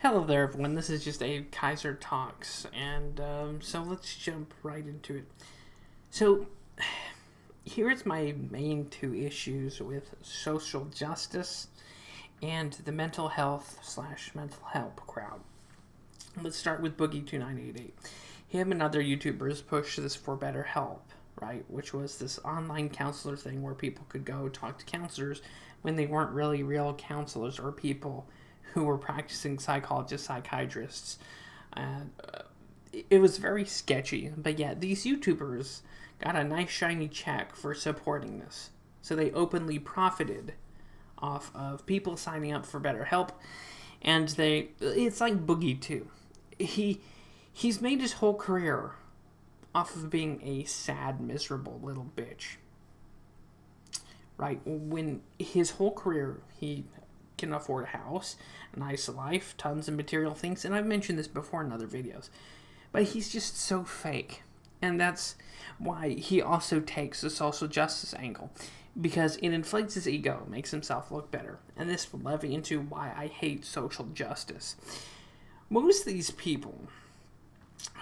Hello there, everyone. This is just Abe Kaiser Talks, and so let's jump right into it. So, here's my main two issues with social justice and the mental health slash mental help crowd. Let's start with Boogie2988. Him and other YouTubers push this for better help, right? Which was this online counselor thing where people could go talk to counselors when they weren't really real counselors or people who were practicing psychologists, psychiatrists. And it was very sketchy, but yeah, these YouTubers got a nice shiny check for supporting this. So they openly profited off of people signing up for BetterHelp, and it's like Boogie too. He's made his whole career off of being a sad, miserable little bitch. Right? When his whole career he can afford a house, a nice life, tons of material things, and I've mentioned this before in other videos. But he's just so fake. And that's why he also takes the social justice angle. Because it inflates his ego, makes himself look better. And this will levy into why I hate social justice. Most of these people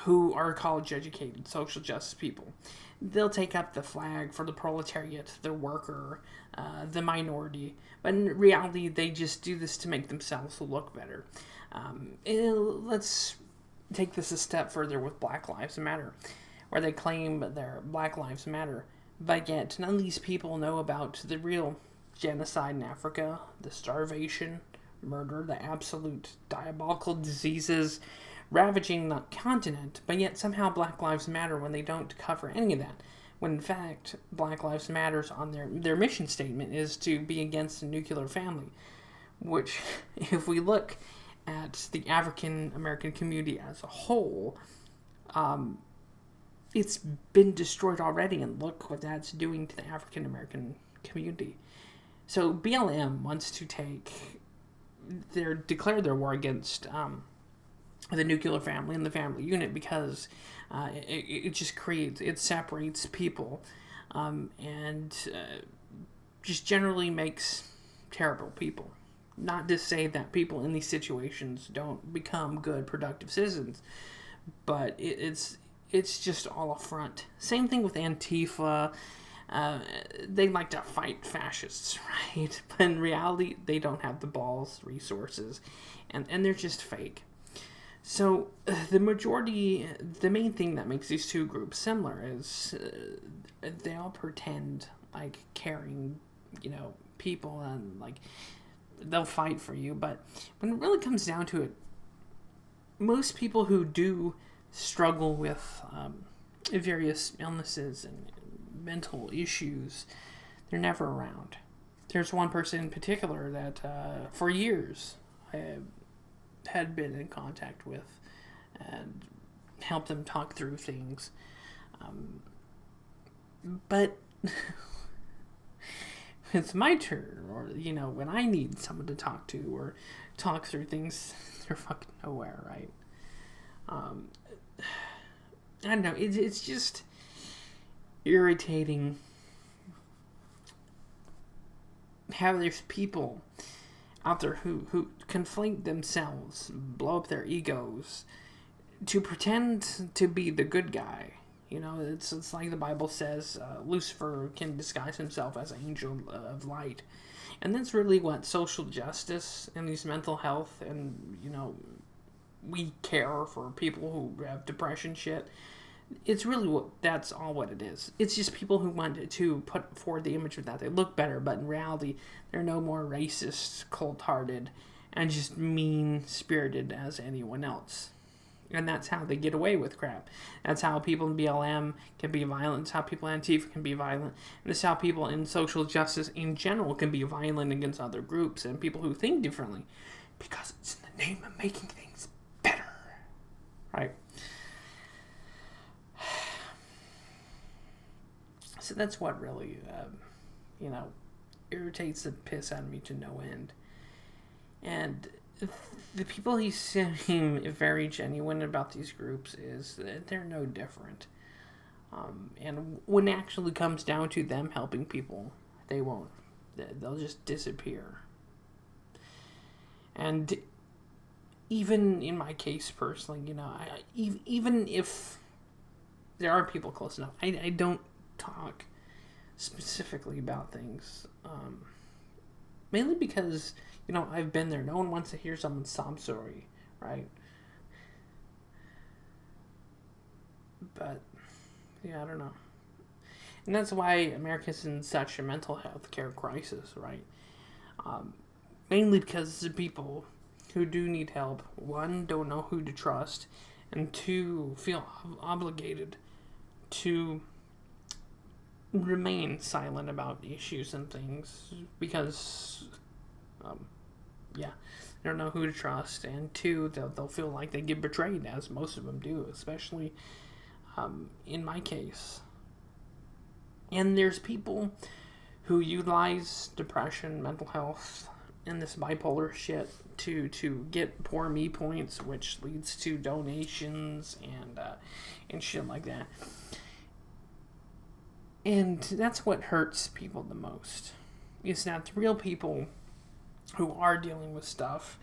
who are college educated social justice people, they'll take up the flag for the proletariat, the worker, the minority, but in reality they just do this to make themselves look better. Let's take this a step further with Black Lives Matter, where they claim their Black Lives Matter, but yet none of these people know about the real genocide in Africa, the starvation, murder, the absolute diabolical diseases ravaging the continent, but yet somehow Black Lives Matter when they don't cover any of that. When in fact, Black Lives Matters on their mission statement is to be against the nuclear family, which, if we look at the African American community as a whole, it's been destroyed already, and look what that's doing to the African American community. So BLM wants to declare their war against the nuclear family and the family unit because it just separates people and just generally makes terrible people. Not to say that people in these situations don't become good, productive citizens, but it's just all a front. Same thing with Antifa. They like to fight fascists, right? But in reality, they don't have the balls, resources, and they're just fake. So the main thing that makes these two groups similar is they all pretend like caring, people, and like they'll fight for you. But when it really comes down to it, most people who do struggle with various illnesses and mental issues, they're never around. There's one person in particular that for years I had been in contact with and helped them talk through things. But it's my turn, or, when I need someone to talk to or talk through things, they're fucking nowhere, right? I don't know, it's just irritating how there's people out there who conflate themselves, blow up their egos, to pretend to be the good guy. It's like the Bible says, Lucifer can disguise himself as an angel of light. And that's really what social justice and these mental health and, we care for people who have depression shit. It's really that's all what it is. It's just people who want to put forward the image of that they look better, but in reality, they're no more racist, cold-hearted, and just mean-spirited as anyone else. And that's how they get away with crap. That's how people in BLM can be violent. That's how people in Antifa can be violent. And that's how people in social justice in general can be violent against other groups and people who think differently. Because it's in the name of making things better. Right? So that's what really, irritates the piss out of me to no end. And the people who seem very genuine about these groups is that they're no different. And when it actually comes down to them helping people, they won't. They'll just disappear. And even in my case personally, even if there are people close enough, I don't talk specifically about things. Mainly because, I've been there. No one wants to hear someone's sob story, right? But, yeah, I don't know. And that's why America's in such a mental health care crisis, right? Mainly because the people who do need help, one, don't know who to trust, and two, feel obligated to remain silent about issues and things because, they don't know who to trust, and two, they'll feel like they get betrayed, as most of them do, especially in my case. And there's people who utilize depression, mental health, and this bipolar shit to get poor me points, which leads to donations and shit like that. And that's what hurts people the most. Is that the real people who are dealing with stuff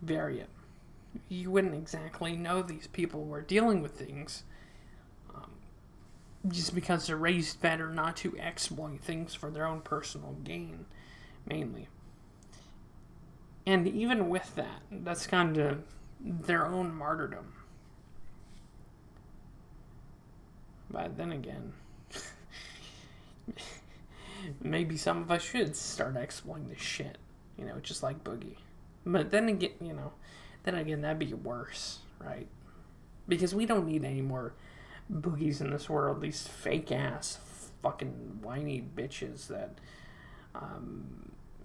vary it. You wouldn't exactly know these people were dealing with things just because they're raised better not to exploit things for their own personal gain, mainly. And even with that, that's kind of their own martyrdom. But then again, maybe some of us should start exploiting this shit, just like Boogie. But then again, that'd be worse, right? Because we don't need any more Boogies in this world, these fake ass fucking whiny bitches that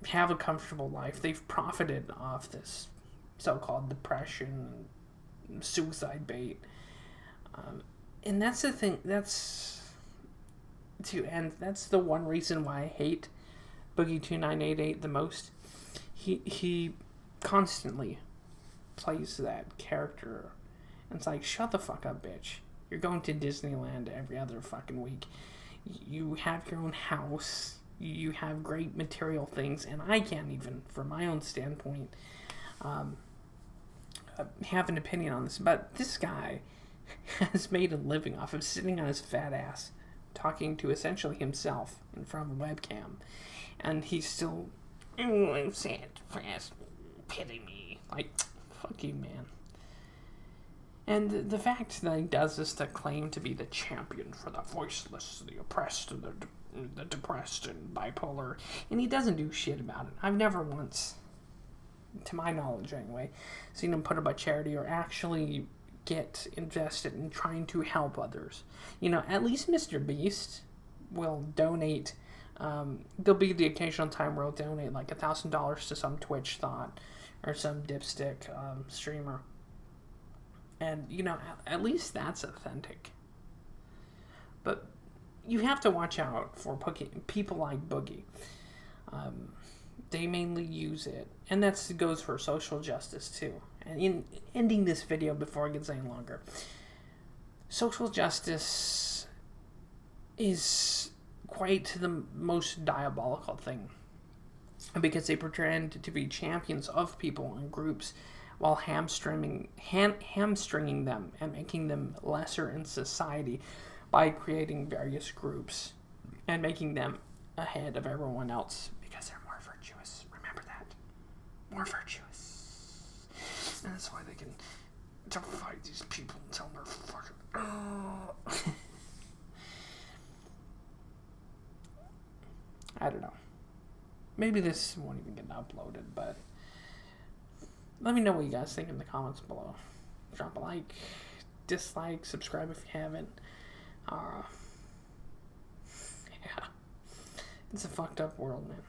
have a comfortable life. They've profited off this so-called depression, suicide bait, and that's the thing. That's the one reason why I hate Boogie2988 the most. He constantly plays that character, and it's like, shut the fuck up, bitch. You're going to Disneyland every other fucking week. You have your own house. You have great material things, and I can't even, from my own standpoint, have an opinion on this. But this guy has made a living off of sitting on his fat ass, talking to essentially himself in front of a webcam, and he's still, I'm sad, fast, pity me. Like, fuck you, man. And the fact that he does this to claim to be the champion for the voiceless, the oppressed, the depressed and bipolar, and he doesn't do shit about it. I've never once, to my knowledge anyway, seen him put up a charity or actually get invested in trying to help others. At least Mr. Beast will donate. There'll be the occasional time where he'll donate like $1,000 to some Twitch thought or some dipstick streamer. And, at least that's authentic. But you have to watch out for people like Boogie. They mainly use it. And that goes for social justice, too. And in ending this video before it gets any longer, social justice is quite the most diabolical thing. Because they pretend to be champions of people and groups while hamstringing them and making them lesser in society by creating various groups and making them ahead of everyone else because they're more virtuous. Remember that. More virtuous. And that's why they can divide these people until they're fucking... I don't know. Maybe this won't even get uploaded, but let me know what you guys think in the comments below. Drop a like, dislike, subscribe if you haven't. Yeah. It's a fucked up world, man.